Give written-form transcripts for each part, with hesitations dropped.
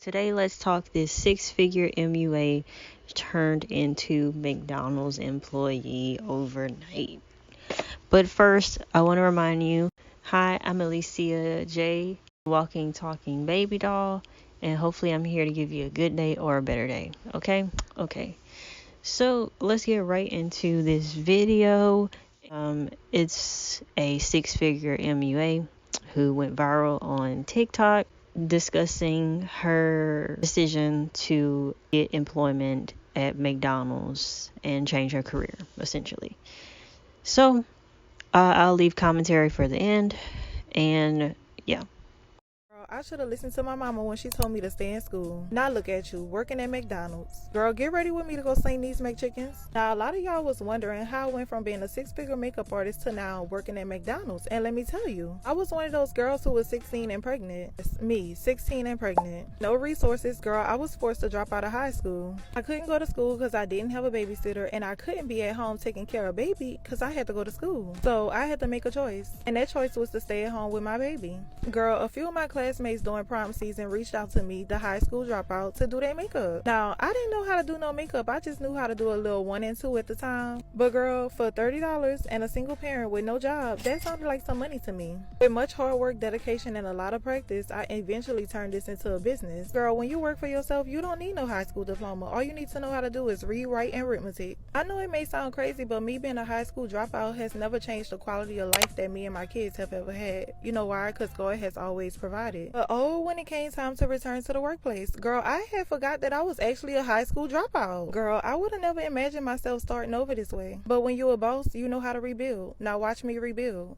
Today, let's talk this six-figure MUA turned into McDonald's employee overnight. But first, I want to remind you, hi, I'm Allicia J, walking, talking baby doll, and hopefully I'm here to give you a good day or a better day, okay? Okay. So, let's get right into this video. It's a six-figure MUA who went viral on TikTok discussing her decision to get employment at McDonald's and change her career, essentially. So, I'll leave commentary for the end, and yeah. I should have listened to my mama when she told me to stay in school. Now look at you, working at McDonald's. Girl, get ready with me to go sling these McChickens. Now, a lot of y'all was wondering how I went from being a six-figure makeup artist to now working at McDonald's. And let me tell you, I was one of those girls who was 16 and pregnant. It's me, 16 and pregnant. No resources, girl. I was forced to drop out of high school. I couldn't go to school because I didn't have a babysitter, and I couldn't be at home taking care of baby because I had to go to school. So I had to make a choice, and that choice was to stay at home with my baby. Girl, a few of my classmates during prom season reached out to me, the high school dropout, to do their makeup. Now, I didn't know how to do no makeup. I just knew how to do a little 1 and 2 at the time. But girl, for $30 and a single parent with no job, that sounded like some money to me. With much hard work, dedication, and a lot of practice, I eventually turned this into a business. Girl, when you work for yourself, you don't need no high school diploma. All you need to know how to do is read, write, and arithmetic. I know it may sound crazy, but me being a high school dropout has never changed the quality of life that me and my kids have ever had. You know why? Because God has always provided. But when it came time to return to the workplace, girl, I had forgot that I was actually a high school dropout. Girl, I would have never imagined myself starting over this way. But when you're a boss, you know how to rebuild. Now watch me rebuild.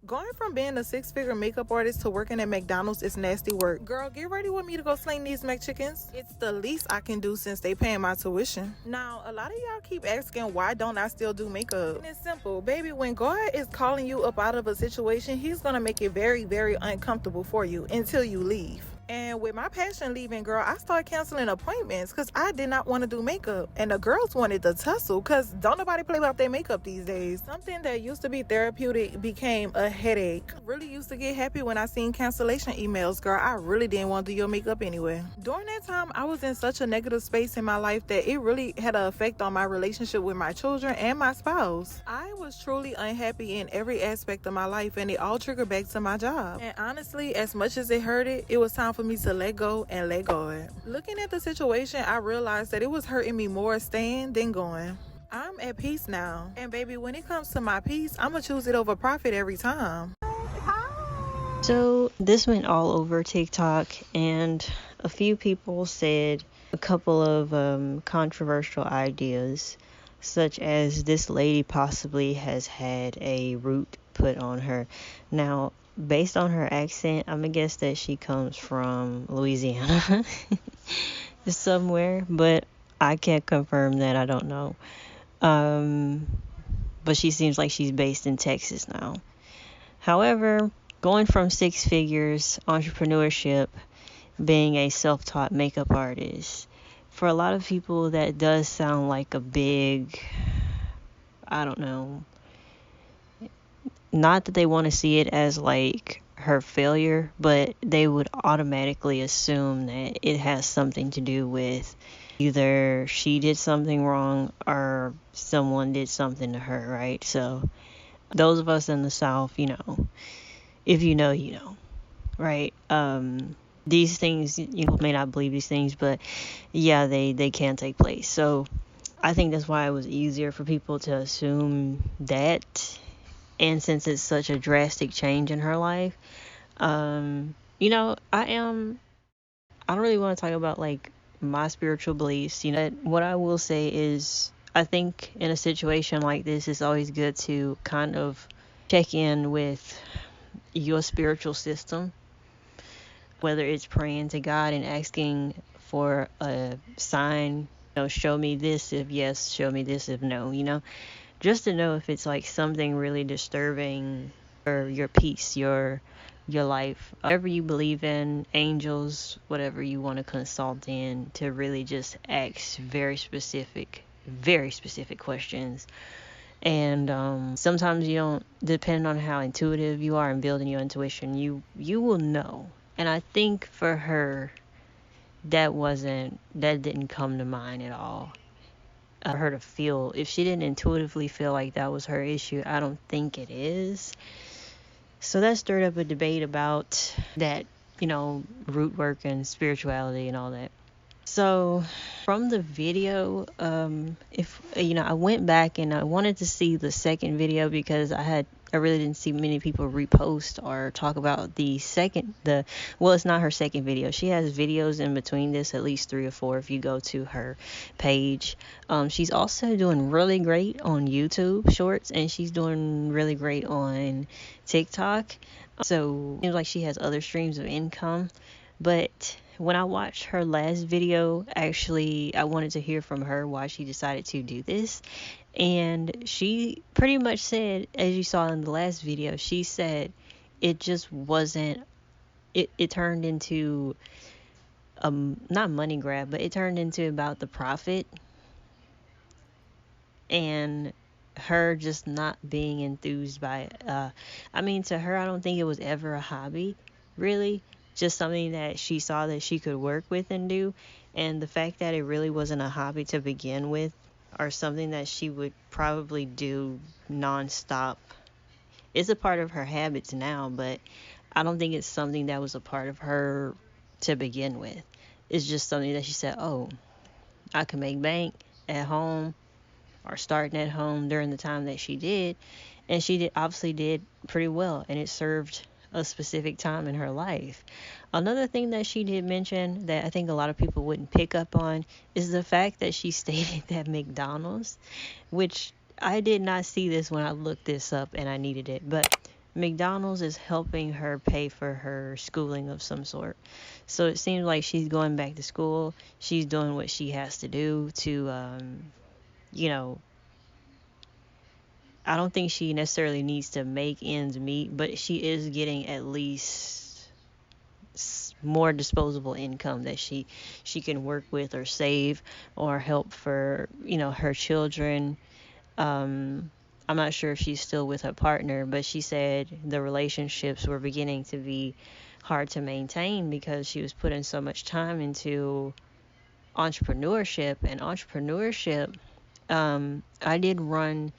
Going from being a six-figure makeup artist to working at McDonald's is nasty work. Girl, get ready with me to go sling these McChickens. It's the least I can do since they paying my tuition. Now, a lot of y'all keep asking why don't I still do makeup? And it's simple, baby. When God is calling you up out of a situation, he's gonna make it very, very uncomfortable for you until you leave. And with my passion leaving, girl, I started canceling appointments because I did not want to do makeup. And the girls wanted to tussle because don't nobody play about their makeup these days. Something that used to be therapeutic became a headache. I really used to get happy when I seen cancellation emails, girl. I really didn't want to do your makeup anyway. During that time, I was in such a negative space in my life that it really had an effect on my relationship with my children and my spouse. I was truly unhappy in every aspect of my life, and it all triggered back to my job. And honestly, as much as it hurted, it was time for me to let go and let God. Looking at the situation, I realized that it was hurting me more staying than going. I'm at peace now. And baby, when it comes to my peace, I'm gonna choose it over profit every time. So, this went all over TikTok, and a few people said a couple of controversial ideas, such as this lady possibly has had a root put on her. Now, based on her accent, I'm gonna guess that she comes from Louisiana somewhere, but I can't confirm that. I don't know. But she seems like she's based in Texas now. However, going from six figures, entrepreneurship, being a self-taught makeup artist, for a lot of people that does sound like a big, I don't know, not that they want to see it as like her failure, but they would automatically assume that it has something to do with either she did something wrong or someone did something to her, right? So those of us in the South, you know, if you know, you know, right? These things, you may not believe these things, but yeah, they can take place. So I think that's why it was easier for people to assume that. And since it's such a drastic change in her life, you know, I don't really want to talk about like my spiritual beliefs. You know, what I will say is I think in a situation like this, it's always good to kind of check in with your spiritual system, whether it's praying to God and asking for a sign, you know, show me this if yes, show me this if no, you know. Just to know if it's like something really disturbing or your peace, your life, whatever you believe in, angels, whatever you want to consult in, to really just ask very specific questions. And sometimes you don't, depending on how intuitive you are in building your intuition, you will know. And I think for her, that didn't come to mind at all. For her to feel, if she didn't intuitively feel like that was her issue, I don't think it is. So that stirred up a debate about that, root work and spirituality and all that. So from the video, if I went back and I wanted to see the second video because I really didn't see many people repost or talk about it's not her second video. She has videos in between this, at least 3 or 4 if you go to her page. She's also doing really great on YouTube Shorts, and she's doing really great on TikTok. So it seems like she has other streams of income. But when I watched her last video, actually, I wanted to hear from her why she decided to do this. And she pretty much said, as you saw in the last video, she said it just wasn't, it turned into, not money grab, but it turned into about the profit. And her just not being enthused by it. To her, I don't think it was ever a hobby, really. Just something that she saw that she could work with and do. And the fact that it really wasn't a hobby to begin with, or something that she would probably do nonstop. It's a part of her habits now, but I don't think it's something that was a part of her to begin with. It's just something that she said, oh, I can make bank at home, or starting at home during the time that she did. And she obviously did pretty well, and it served a specific time in her life. Another thing that she did mention that I think a lot of people wouldn't pick up on is the fact that she stated that McDonald's, which I did not see this when I looked this up and I needed it, but McDonald's is helping her pay for her schooling of some sort. So it seems like she's going back to school. She's doing what she has to do to, I don't think she necessarily needs to make ends meet, but she is getting at least more disposable income that she can work with or save or help for, her children. I'm not sure if she's still with her partner, but she said the relationships were beginning to be hard to maintain because she was putting so much time into entrepreneurship. I did run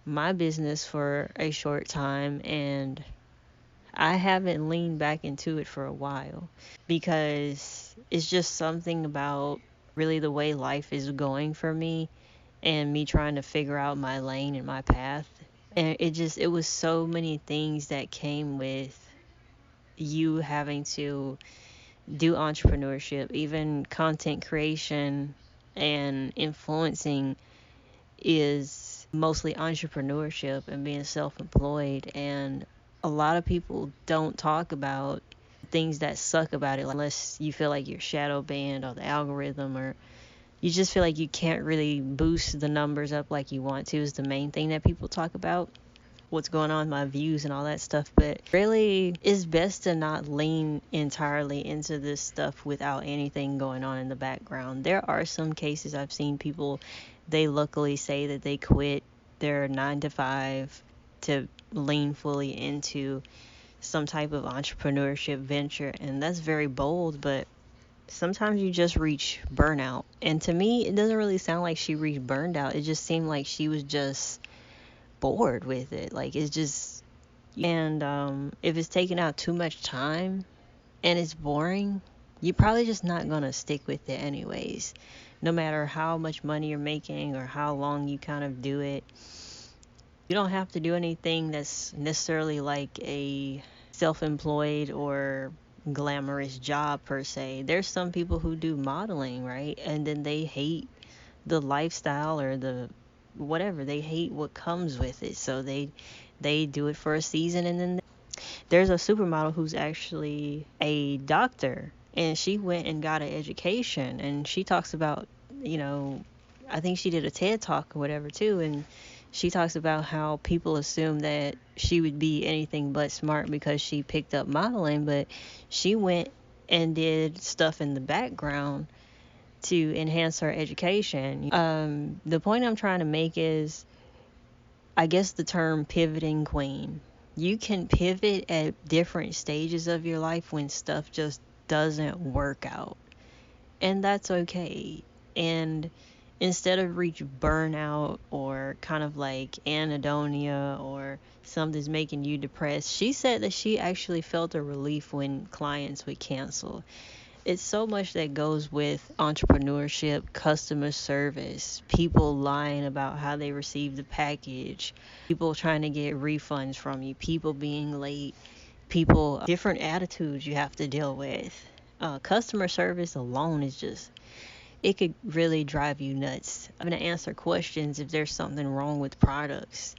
my business for a short time, and I haven't leaned back into it for a while because it's just something about really the way life is going for me and me trying to figure out my lane and my path. And it was so many things that came with you having to do entrepreneurship, even content creation and influencing is mostly entrepreneurship and being self-employed. And a lot of people don't talk about things that suck about it unless you feel like you're shadow banned or the algorithm, or you just feel like you can't really boost the numbers up like you want to, is the main thing that people talk about. What's going on, my views and all that stuff. But really, it's best to not lean entirely into this stuff without anything going on in the background. There are some cases I've seen people, they luckily say that they quit their 9 to 5 to lean fully into some type of entrepreneurship venture, and that's very bold, but sometimes you just reach burnout. And to me, it doesn't really sound like she reached burnout. It just seemed like she was just bored with it. Like, it's just, and if it's taking out too much time and it's boring, you're probably just not gonna stick with it anyways, no matter how much money you're making or how long you kind of do it. You don't have to do anything that's necessarily like a self-employed or glamorous job per se. There's some people who do modeling, right? And then they hate the lifestyle or the whatever. They hate what comes with it. So they do it for a season, and then there's a supermodel who's actually a doctor, and she went and got an education, and she talks about, I think she did a TED Talk or whatever too, and she talks about how people assume that she would be anything but smart because she picked up modeling, but she went and did stuff in the background to enhance her education. The point I'm trying to make is, I guess, the term pivoting queen. You can pivot at different stages of your life when stuff just doesn't work out. and that's okay. And instead of reach burnout or kind of like anhedonia or something's making you depressed, she said that she actually felt a relief when clients would cancel. It's so much that goes with entrepreneurship, customer service, people lying about how they received the package, people trying to get refunds from you, people being late, people, different attitudes you have to deal with. Customer service alone is just, it could really drive you nuts. Having to answer questions if there's something wrong with products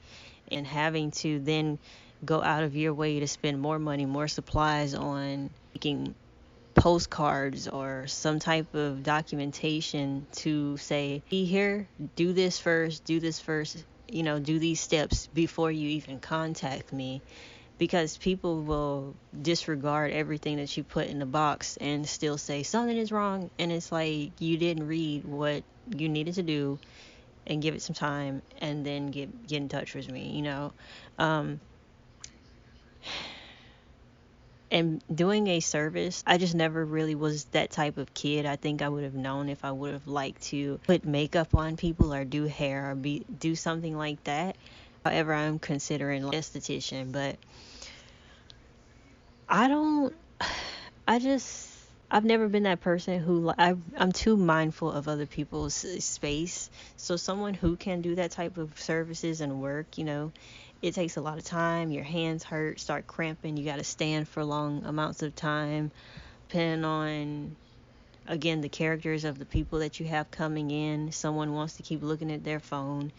and having to then go out of your way to spend more money, more supplies on making postcards or some type of documentation to say, be here, do this first, do these steps before you even contact me, because people will disregard everything that you put in the box and still say something is wrong, and it's like you didn't read what you needed to do and give it some time and then get in touch with me. And doing a service, I just never really was that type of kid. I think I would have known if I would have liked to put makeup on people or do hair or do something like that. However, I'm considering like esthetician, but I don't. I just. I've never been that person who I'm too mindful of other people's space. So someone who can do that type of services and work, it takes a lot of time. Your hands hurt, start cramping. You got to stand for long amounts of time. Depending on, again, the characters of the people that you have coming in. Someone wants to keep looking at their phone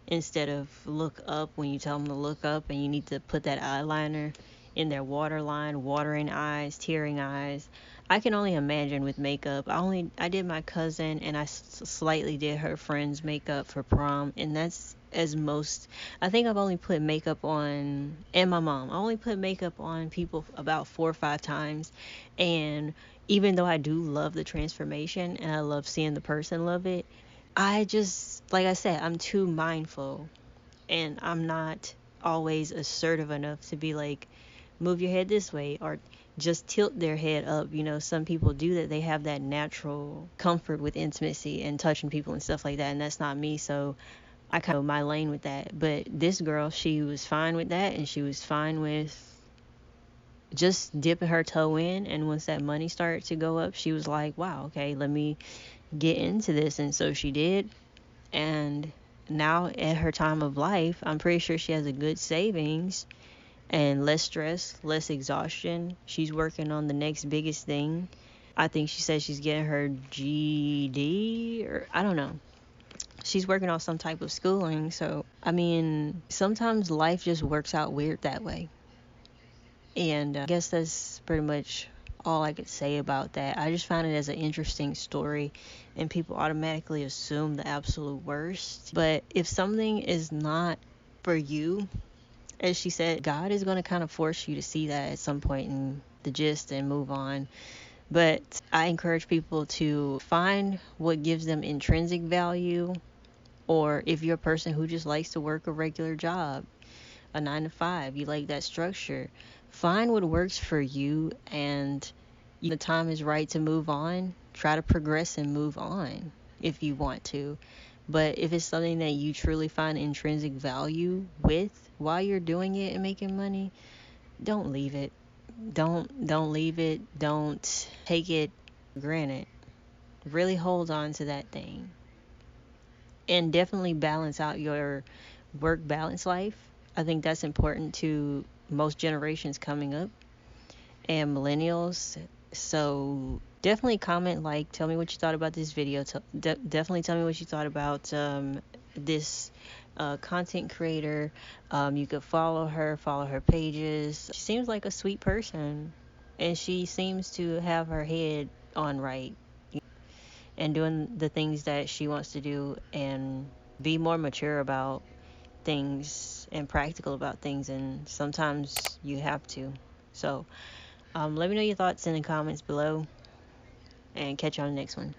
instead of look up when you tell them to look up, and you need to put that eyeliner in their waterline, watering eyes, tearing eyes. I can only imagine with makeup. I did my cousin, and I slightly did her friend's makeup for prom, and that's as most. I think I've only put makeup on, and my mom. I only put makeup on people about 4 or 5 times, and even though I do love the transformation and I love seeing the person love it, I just, like I said, I'm too mindful, and I'm not always assertive enough to be like, move your head this way or just tilt their head up. Some people do that. They have that natural comfort with intimacy and touching people and stuff like that, and that's not me. So I kind of my lane with that. But this girl, she was fine with that, and she was fine with just dipping her toe in. And once that money started to go up, she was like, wow, okay, let me get into this. And so she did. And now at her time of life, I'm pretty sure she has a good savings and less stress, less exhaustion. She's working on the next biggest thing. I think she said she's getting her GED, or I don't know. She's working on some type of schooling. So, I mean, sometimes life just works out weird that way. And I guess that's pretty much all I could say about that. I just found it as an interesting story, and people automatically assume the absolute worst. But if something is not for you, as she said, God is going to kind of force you to see that at some point in the gist and move on. But I encourage people to find what gives them intrinsic value, or if you're a person who just likes to work a regular job, a 9 to 5, you like that structure, find what works for you, and the time is right to move on. Try to progress and move on if you want to. But if it's something that you truly find intrinsic value with while you're doing it and making money, don't leave it. Don't leave it. Don't take it for granted. Really hold on to that thing. And definitely balance out your work balance life. I think that's important to most generations coming up and millennials. So definitely comment, like, tell me what you thought about this video. Definitely tell me what you thought about this content creator. You could follow her pages. She seems like a sweet person, and she seems to have her head on right and doing the things that she wants to do, and be more mature about things and practical about things, and sometimes you have to. So let me know your thoughts in the comments below, and catch you on the next one.